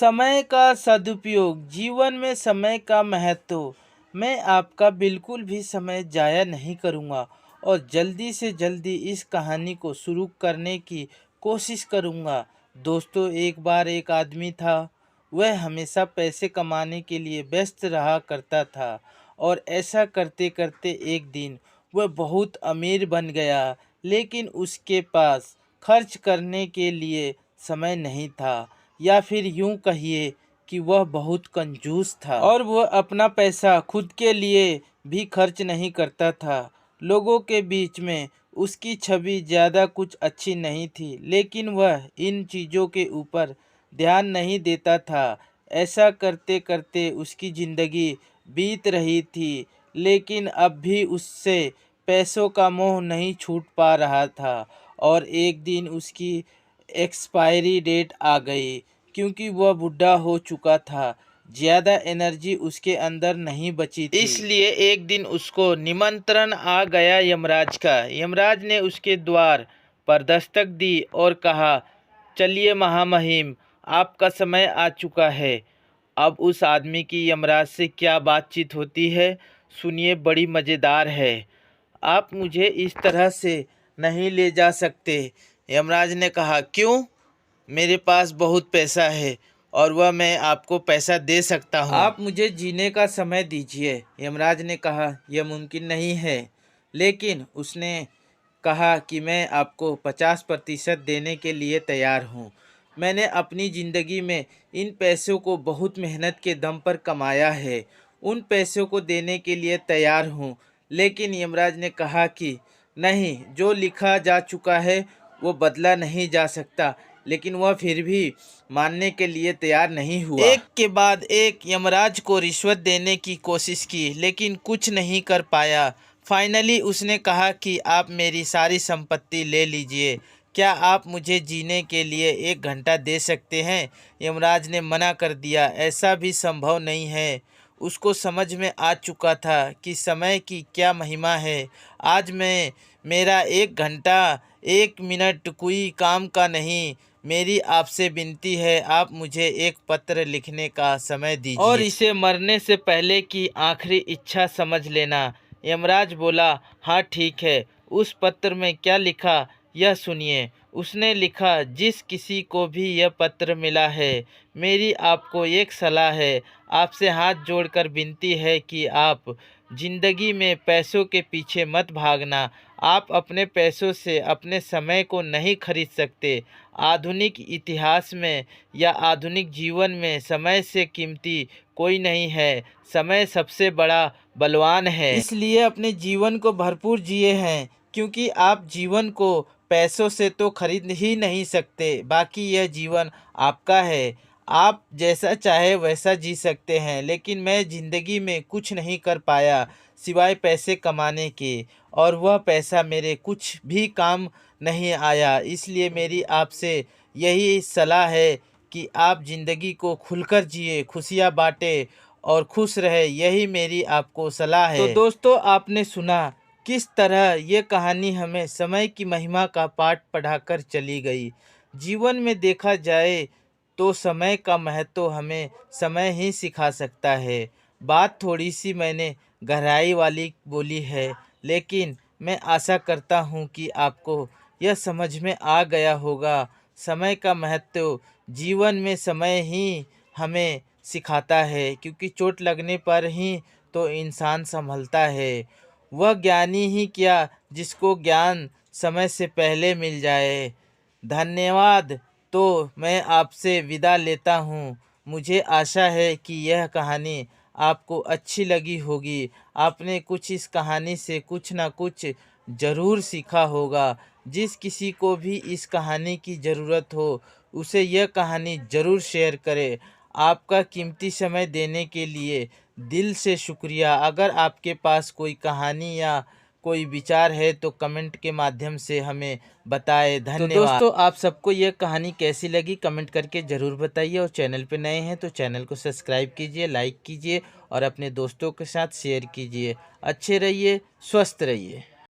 समय का सदुपयोग, जीवन में समय का महत्व। मैं आपका बिल्कुल भी समय जाया नहीं करूँगा और जल्दी से जल्दी इस कहानी को शुरू करने की कोशिश करूँगा। दोस्तों, एक बार एक आदमी था। वह हमेशा पैसे कमाने के लिए व्यस्त रहा करता था और ऐसा करते करते एक दिन वह बहुत अमीर बन गया, लेकिन उसके पास खर्च करने के लिए समय नहीं था, या फिर यूं कहिए कि वह बहुत कंजूस था और वह अपना पैसा खुद के लिए भी खर्च नहीं करता था। लोगों के बीच में उसकी छवि ज़्यादा कुछ अच्छी नहीं थी, लेकिन वह इन चीज़ों के ऊपर ध्यान नहीं देता था। ऐसा करते करते उसकी ज़िंदगी बीत रही थी, लेकिन अब भी उससे पैसों का मोह नहीं छूट पा रहा था। और एक दिन उसकी एक्सपायरी डेट आ गई, क्योंकि वह बूढ़ा हो चुका था। ज़्यादा एनर्जी उसके अंदर नहीं बची थी। इसलिए एक दिन उसको निमंत्रण आ गया यमराज का। यमराज ने उसके द्वार पर दस्तक दी और कहा, चलिए महामहिम, आपका समय आ चुका है। अब उस आदमी की यमराज से क्या बातचीत होती है, सुनिए, बड़ी मज़ेदार है। आप मुझे इस तरह से नहीं ले जा सकते। यमराज ने कहा, क्यों? मेरे पास बहुत पैसा है और वह मैं आपको पैसा दे सकता हूँ। आप मुझे जीने का समय दीजिए। यमराज ने कहा, यह मुमकिन नहीं है। लेकिन उसने कहा कि मैं आपको 50% देने के लिए तैयार हूँ। मैंने अपनी ज़िंदगी में इन पैसों को बहुत मेहनत के दम पर कमाया है। उन पैसों को देने के लिए तैयार हूँ। लेकिन यमराज ने कहा कि नहीं, जो लिखा जा चुका है वो बदला नहीं जा सकता। लेकिन वह फिर भी मानने के लिए तैयार नहीं हुआ। एक के बाद एक यमराज को रिश्वत देने की कोशिश की, लेकिन कुछ नहीं कर पाया। फाइनली उसने कहा कि आप मेरी सारी संपत्ति ले लीजिए। क्या आप मुझे जीने के लिए 1 घंटा दे सकते हैं? यमराज ने मना कर दिया, ऐसा भी संभव नहीं है। उसको समझ में आ चुका था कि समय की क्या महिमा है। आज मेरा 1 घंटा 1 मिनट कोई काम का नहीं। मेरी आपसे विनती है, आप मुझे एक पत्र लिखने का समय दीजिए और इसे मरने से पहले की आखिरी इच्छा समझ लेना। यमराज बोला, हाँ ठीक है। उस पत्र में क्या लिखा, यह सुनिए। उसने लिखा, जिस किसी को भी यह पत्र मिला है, मेरी आपको एक सलाह है। आपसे हाथ जोड़कर विनती है कि आप जिंदगी में पैसों के पीछे मत भागना। आप अपने पैसों से अपने समय को नहीं खरीद सकते। आधुनिक इतिहास में या आधुनिक जीवन में समय से कीमती कोई नहीं है। समय सबसे बड़ा बलवान है। इसलिए अपने जीवन को भरपूर जिए हैं, क्योंकि आप जीवन को पैसों से तो खरीद ही नहीं सकते। बाकी यह जीवन आपका है, आप जैसा चाहे वैसा जी सकते हैं। लेकिन मैं ज़िंदगी में कुछ नहीं कर पाया सिवाय पैसे कमाने के, और वह पैसा मेरे कुछ भी काम नहीं आया। इसलिए मेरी आपसे यही सलाह है कि आप ज़िंदगी को खुलकर जिए, खुशियाँ बांटें और खुश रहे। यही मेरी आपको सलाह है। तो दोस्तों, आपने सुना किस तरह ये कहानी हमें समय की महिमा का पाठ पढ़ाकर चली गई। जीवन में देखा जाए तो समय का महत्व हमें समय ही सिखा सकता है। बात थोड़ी सी मैंने गहराई वाली बोली है, लेकिन मैं आशा करता हूँ कि आपको यह समझ में आ गया होगा। समय का महत्व, जीवन में समय ही हमें सिखाता है, क्योंकि चोट लगने पर ही तो इंसान संभलता है। वह ज्ञानी ही क्या, जिसको ज्ञान समय से पहले मिल जाए। धन्यवाद। तो मैं आपसे विदा लेता हूँ। मुझे आशा है कि यह कहानी आपको अच्छी लगी होगी। आपने कुछ इस कहानी से कुछ ना कुछ ज़रूर सीखा होगा। जिस किसी को भी इस कहानी की ज़रूरत हो, उसे यह कहानी ज़रूर शेयर करें। आपका कीमती समय देने के लिए दिल से शुक्रिया। अगर आपके पास कोई कहानी या कोई विचार है तो कमेंट के माध्यम से हमें बताएं। धन्यवाद। तो दोस्तों, आप सबको यह कहानी कैसी लगी कमेंट करके ज़रूर बताइए, और चैनल पे नए हैं तो चैनल को सब्सक्राइब कीजिए, लाइक कीजिए और अपने दोस्तों के साथ शेयर कीजिए। अच्छे रहिए, स्वस्थ रहिए।